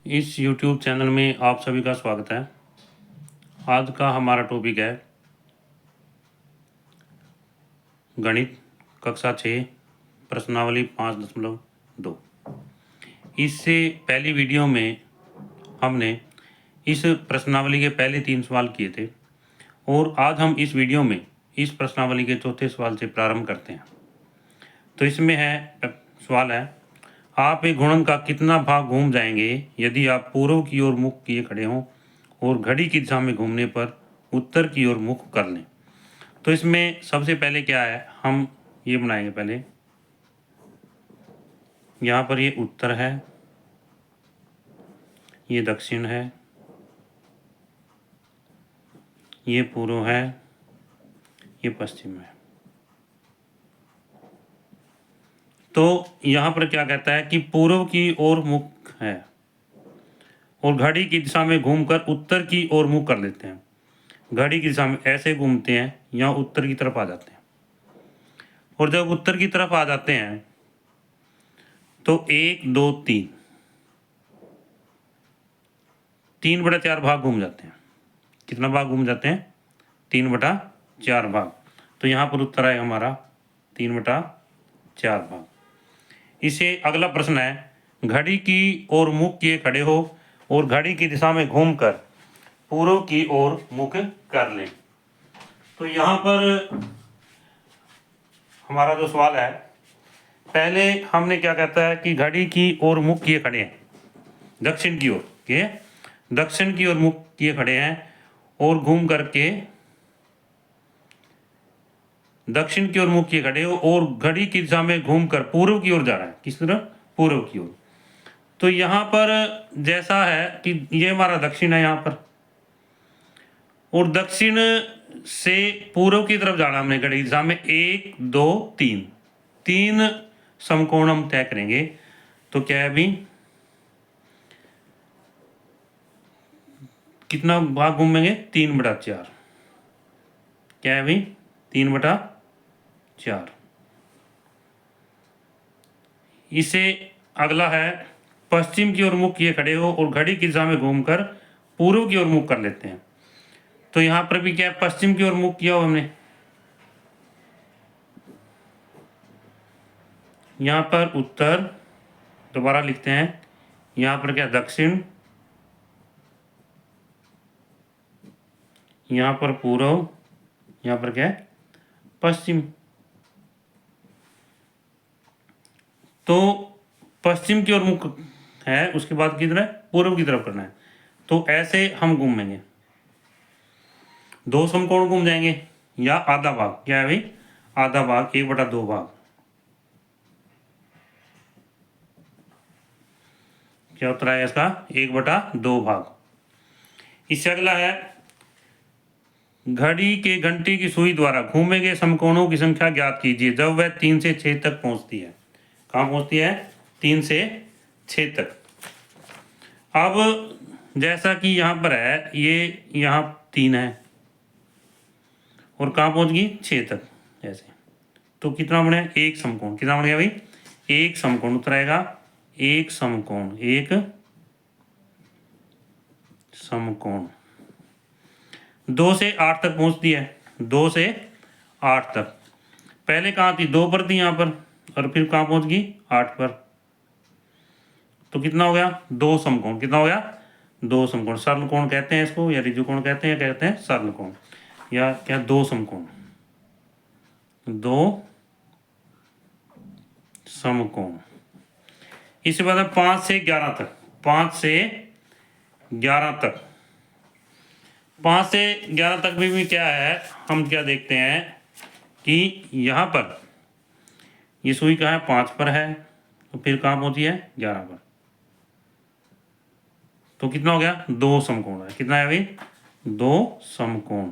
इस YouTube channel में आप सभी का स्वागत है। आज का हमारा टॉपिक है गणित कक्षा 6 प्रश्नावली 5.2। इससे पहली वीडियो में हमने इस प्रश्नावली के पहले 3 सवाल किए थे और आज हम इस वीडियो में इस प्रश्नावली के चौथे सवाल से प्रारंभ करते हैं। तो इसमें सवाल है, आप एक गुणन का कितना भाग घूम जाएंगे यदि आप पूर्व की ओर मुख किए खड़े हों और घड़ी की दिशा में घूमने पर उत्तर की ओर मुख कर लें। तो इसमें सबसे पहले क्या है, हम ये बनाएंगे। पहले यहाँ पर ये उत्तर है, ये दक्षिण है, ये पूर्व है, ये पश्चिम है। तो यहाँ पर क्या कहता है कि पूर्व की ओर मुख है और घड़ी की दिशा में घूमकर उत्तर की ओर मुख कर लेते हैं। घड़ी की दिशा में ऐसे घूमते हैं, यहाँ उत्तर की तरफ आ जाते हैं और जब उत्तर की तरफ आ जाते हैं तो 1 2 3 3/4 भाग घूम जाते हैं। कितना भाग घूम जाते हैं? 3/4 भाग। तो यहाँ पर उत्तर आएगा हमारा 3/4 भाग। इसे अगला प्रश्न है, घड़ी की ओर मुख किए खड़े हो और घड़ी की दिशा में घूमकर पूर्व की ओर मुख कर लें। तो यहाँ पर हमारा जो सवाल है, पहले हमने क्या कहता है कि घड़ी की ओर मुख किए खड़े हैं, दक्षिण की ओर के दक्षिण की ओर मुख किए खड़े हैं और घूम करके दक्षिण की ओर मुख किए खड़े हो और घड़ी की दिशा में घूमकर पूर्व की ओर जा रहा है। किस तरफ? पूर्व की ओर। तो यहाँ पर जैसा है कि ये हमारा दक्षिण है यहाँ पर, और दक्षिण से पूर्व की तरफ जाना हमने घड़ी की दिशा में 1 2 3 समकोण हम तय करेंगे। तो क्या है अभी, कितना भाग घूमेंगे? 3/4। क्या है अभी? 3/4। इसे अगला है, पश्चिम की ओर मुख किए खड़े हो और घड़ी की दिशा में घूमकर पूर्व की ओर मुख कर लेते हैं। तो यहां पर भी क्या है, पश्चिम की ओर मुख किया हो हमने, यहां पर उत्तर, दोबारा लिखते हैं, यहां पर क्या दक्षिण, यहां पर पूर्व, यहां पर क्या है पश्चिम। तो पश्चिम की ओर मुख है, उसके बाद किधर है? पूर्व की तरफ करना है। तो ऐसे हम घूमेंगे, 2 समकोण घूम जाएंगे या आधा भाग। क्या है भाई? आधा भाग, 1/2 भाग। क्या उत्तर आएगा इसका? 1/2 भाग। इससे अगला है, घड़ी के घंटी की सुई द्वारा घूमे गए समकोणों की संख्या ज्ञात कीजिए जब वह 3 से 6 तक पहुंचती है। कहाँ पहुंचती है? 3 से 6 तक। अब जैसा कि यहाँ पर है, ये यहाँ 3 है और कहाँ पहुंच गई? 6 तक ऐसे। तो कितना बने? 1 समकोण। कितना बन गया भाई? 1 समकोण। उत्तर आएगा 1 समकोण। 1 समकोण 2 से 8 तक पहुंचती है। 2 से 8 तक। पहले कहाँ थी? 2 पर थी यहाँ पर, और फिर कहाँ पहुंच गई? 8 पर। तो कितना हो गया? 2 समकोण। कितना हो गया? 2 समकोण। सरल कोण कहते हैं इसको, या ऋजु कोण कहते हैं, कहते हैं सरल कोण, या क्या 2 समकोण। 2 समकोण। इसके बाद 5 से 11 तक। 5 से 11 तक। 5 से 11 तक भी क्या है, हम क्या देखते हैं कि यहाँ पर ये सुई कहाँ है? 5 पर है, तो फिर कहाँ पहुंची है? 11 पर। तो कितना हो गया? 2 समकोण है। कितना है भाई? 2 समकोण।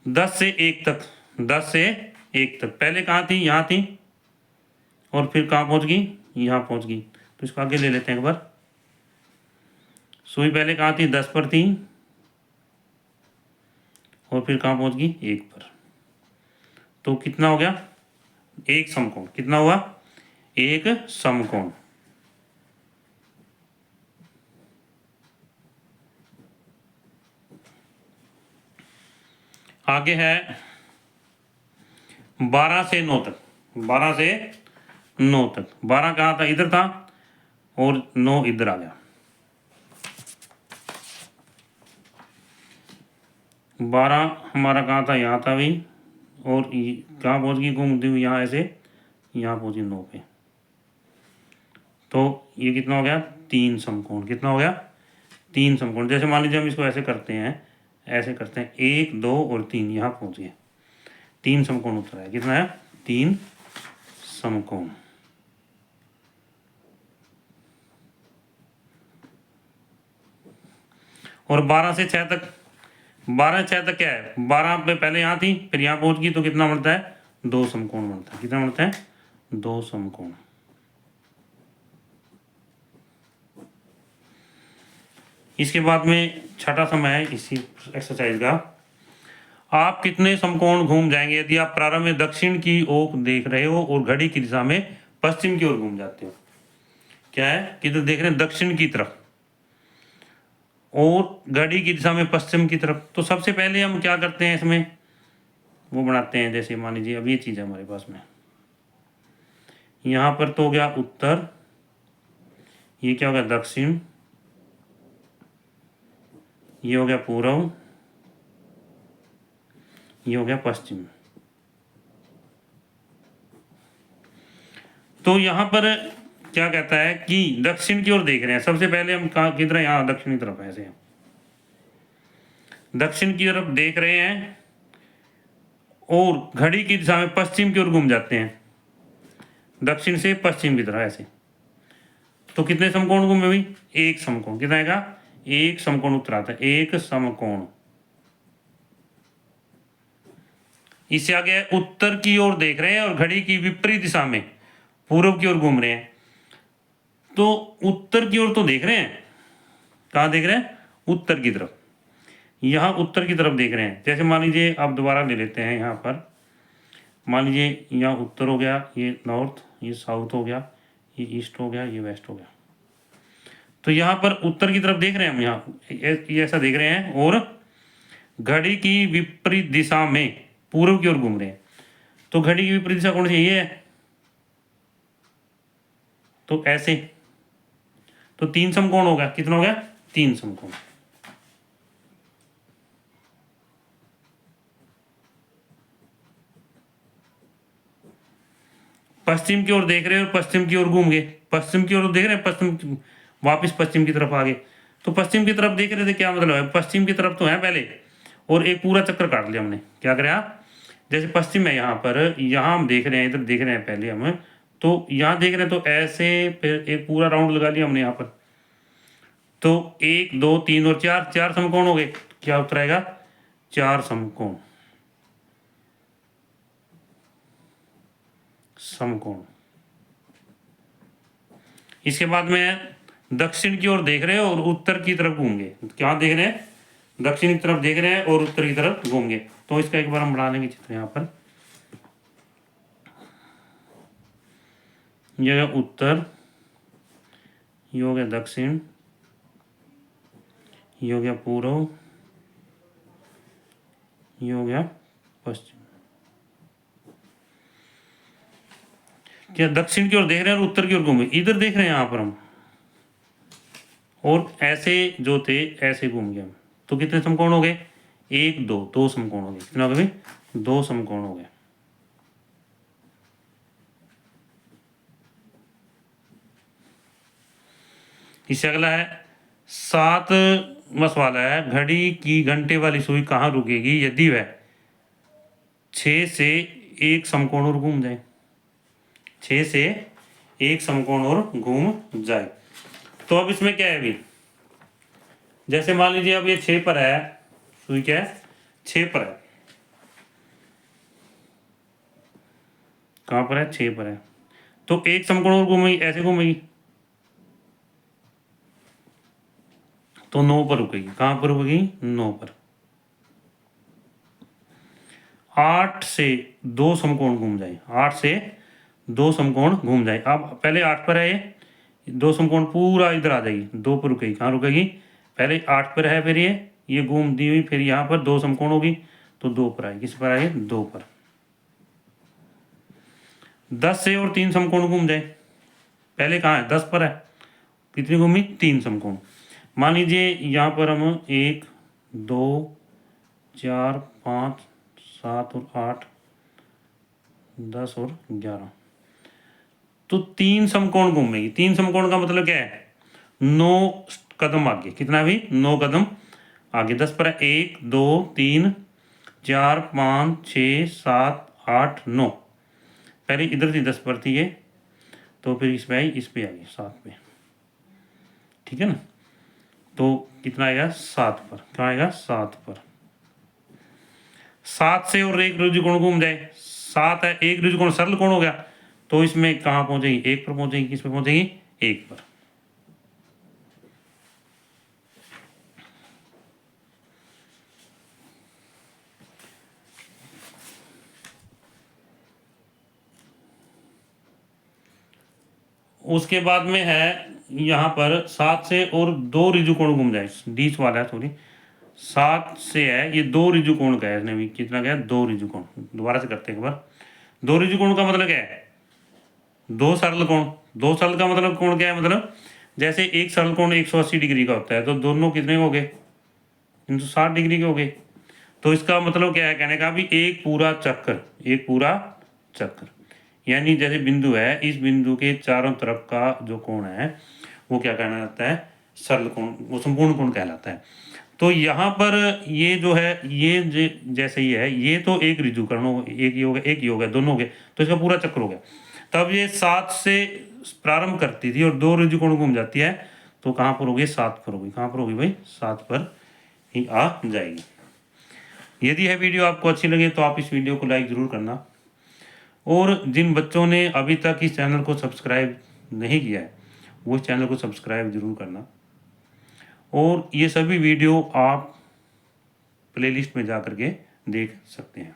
दस से 1 तक। 10 से 1 तक। पहले कहाँ थी? यहाँ थी, और फिर कहाँ पहुंच गई? यहाँ पहुंच गई। तो इसको आगे ले लेते हैं एक बार। सुई पहले कहाँ थी? 10 पर थी, और फिर कहाँ पहुंच गई? 1 पर। तो कितना हो गया? एक समकोण, कितना हुआ? एक समकोण। आगे है 12 से 9 तक। 12 से 9 तक, 12 कहाँ था? इधर था, और 9 इधर आ गया। 12 हमारा कहाँ था? यहाँ था भाई, और कहाँ पहुँच गई घूमती हुई? यहाँ ऐसे, यहाँ पहुँची 9 पे। तो ये कितना हो गया? 3 समकोण। कितना हो गया? 3 समकोण। जैसे मान लीजिए हम इसको ऐसे करते हैं, ऐसे करते हैं, 1 2 और 3, यहाँ पहुँचे 3 समकोण उत्तर है। कितना है? 3 समकोण। और 12 से 6 तक, 12 6 तक क्या है? 12 पे पहले यहाँ थी, फिर यहाँ पहुँच गई, तो कितना बनता है? 2 समकोण बनता है। कितना बनता है? 2 समकोण। इसके बाद में छठा समय है इसी एक्सरसाइज का। आप कितने समकोण घूम जाएंगे यदि आप प्रारंभ में दक्षिण की ओर देख रहे हो और घड़ी की दिशा में पश्चिम की ओर घूम जाते हो? क्या है? किधर देख रहे हैं? दक्षिण की तरफ, और घड़ी की दिशा में पश्चिम की तरफ। तो सबसे पहले हम क्या करते हैं इसमें? वो बनाते हैं, जैसे मान लीजिए अब ये चीज़ है हमारे पास में, यहाँ पर तो हो गया उत्तर, ये क्या हो गया? दक्षिण, ये हो गया पूर्व, ये हो गया पश्चिम। तो यहाँ पर क्या कहता है कि दक्षिण की ओर देख रहे हैं। सबसे पहले हम कहाँ किधर है? यहाँ दक्षिणी तरफ है, ऐसे दक्षिण की तरफ देख रहे हैं, और घड़ी की दिशा में पश्चिम की ओर घूम जाते हैं, दक्षिण से पश्चिम की तरफ ऐसे। तो कितने समकोण घूमे भाई? एक समकोण। कितना आएगा? एक समकोण उत्तर आता है, एक समकोण। इससे आगे उत्तर की ओर देख रहे हैं और घड़ी की विपरीत दिशा में पूर्व की ओर घूम रहे हैं। तो उत्तर की ओर तो देख रहे हैं, कहाँ देख रहे हैं? उत्तर की तरफ। यहाँ उत्तर की तरफ देख रहे हैं। जैसे मान लीजिए आप दोबारा ले लेते हैं, यहाँ पर मान लीजिए यहाँ उत्तर हो गया, ये नॉर्थ, ये साउथ हो गया, ये ईस्ट हो गया, ये वेस्ट हो गया। तो यहाँ पर उत्तर की तरफ देख रहे हैं हम, यहाँ ये ऐसा देख रहे हैं, और घड़ी की विपरीत दिशा में पूर्व की ओर घूम रहे हैं। तो घड़ी की विपरीत दिशा कौन सी है? ये है। तो ऐसे, तो 3 समकोण हो गया। कितना हो गया? 3 समकोण। पश्चिम की ओर देख रहे हैं और पश्चिम की ओर घूम गए। पश्चिम की ओर देख रहे हैं, पश्चिम, वापस पश्चिम की तरफ आ गए। तो पश्चिम की तरफ देख रहे थे, क्या मतलब है? पश्चिम की तरफ तो है पहले, और एक पूरा चक्कर काट लिया हमने। क्या करा? जैसे पश्चिम है यहाँ पर, यहाँ हम देख रहे हैं, इधर देख रहे हैं पहले हम, तो यहाँ देख रहे हैं, तो ऐसे फिर एक पूरा राउंड लगा लिया हमने यहाँ पर। तो 1 2 3 और 4, 4 समकोण हो गए। क्या उत्तर आएगा? 4 समकोण। समकोण। इसके बाद में दक्षिण की ओर देख रहे हैं और उत्तर की तरफ घूमेंगे। क्या देख रहे हैं? दक्षिण की तरफ देख रहे हैं और उत्तर की तरफ घूमेंगे। तो इसका एक बार हम बना लेंगे चित्र यहाँ पर। यह है उत्तर, ये हो गया दक्षिण, ये हो गया पूर्व, ये हो गया पश्चिम। क्या दक्षिण की ओर देख रहे हैं और उत्तर की ओर घूमे? इधर देख रहे हैं यहाँ पर हम, और ऐसे जो थे ऐसे घूम गए हम। तो कितने समकोण हो गए? 1 2, 2 समकोण हो गए। कितना हो गए? 2 समकोण हो गए। इससे अगला है 7वां सवाल है, घड़ी की घंटे वाली सुई कहाँ रुकेगी यदि वह 6 से 1 समकोण और घूम जाए? 6 से 1 समकोण और घूम जाए। तो अब इसमें क्या है अभी? जैसे मान लीजिए अब ये 6 पर है, सुई क्या है? 6 पर है। कहाँ पर है? 6 पर है। तो 1 समकोण और घूमेगी, ऐसे घूमेगी, तो 9 पर रुकेगी। कहाँ पर रुकेगी? 9 पर। 8 से 2 समकोण घूम जाए, 8 से 2 समकोण घूम जाए। अब पहले 8 पर है, ये 2 समकोण पूरा इधर आ जाएगी, 2 पर रुकेगी। कहाँ रुकेगी? पहले 8 पर है, फिर ये घूम दी हुई, फिर यहाँ पर 2 समकोण होगी तो 2 पर आएगी। किस पर आएगी? 2 पर। 10 से और 3 समकोण घूम जाए। पहले कहाँ है? 10 पर है, कितनी घूमी? 3 समकोण। मान लीजिए यहाँ पर हम 1 2 4 5 7 और 8 10 और 11, तो 3 समकोण घूमेगी। 3 समकोण का मतलब क्या है? 9 कदम आगे। कितना भी? 9 कदम आगे। 10 पर है, 1 2 3 4 5 6 7 8 9। पहले इधर थी 10 पर थी ये, तो फिर इस पे आई, इस पे आई 7 पे। ठीक है ना? तो कितना आएगा? 7 पर। क्या आएगा? 7 पर। 7 से और एक रुजुकोण घूम जाए। 7 है, एक रुजुकोण सरल कोण हो गया, तो इसमें कहाँ पहुंचेगी? 1 पर पहुंचेगी। किस पे पहुंचेगी? 1 पर। उसके बाद में है यहाँ पर 7 से और 2 ऋजुकोण घूम जाए। बीच वाला है, सॉरी, 7 से है, ये 2 ऋजुकोण का है। इसने भी कितना गया? 2 ऋजुकोण। दोबारा से करते हैं एक बार। 2 ऋजुकोण का मतलब क्या है? 2 सरल कोण। 2 सरल का मतलब कोण क्या है? मतलब जैसे एक सरल कोण 180 डिग्री का होता है, तो दोनों कितने हो गए? 360 डिग्री के हो गए। तो इसका मतलब क्या है कहने का? भी एक पूरा चक्कर, एक पूरा चक्कर, यानी जैसे बिंदु है, इस बिंदु के चारों तरफ का जो कोण है वो क्या कहना जाता है? सरल कोण, वो संपूर्ण कोण कहलाता है। तो यहाँ पर ये जो है, ये जैसे ही है, ये तो एक ऋजुकर्ण हो, एक ही हो गया, एक ही हो गया, दोनों हो गए, तो इसका पूरा चक्र हो गया। तब ये 7 से प्रारंभ करती थी और 2 ऋजुकोण घूम जाती है, तो कहाँ पर होगी? 7 पर होगी। कहाँ पर होगी भाई? 7 पर ही आ जाएगी। यदि यह वीडियो आपको अच्छी लगे तो आप इस वीडियो को लाइक ज़रूर करना, और जिन बच्चों ने अभी तक इस चैनल को सब्सक्राइब नहीं किया है वो इस चैनल को सब्सक्राइब ज़रूर करना। और ये सभी वीडियो आप प्लेलिस्ट में जा कर के देख सकते हैं।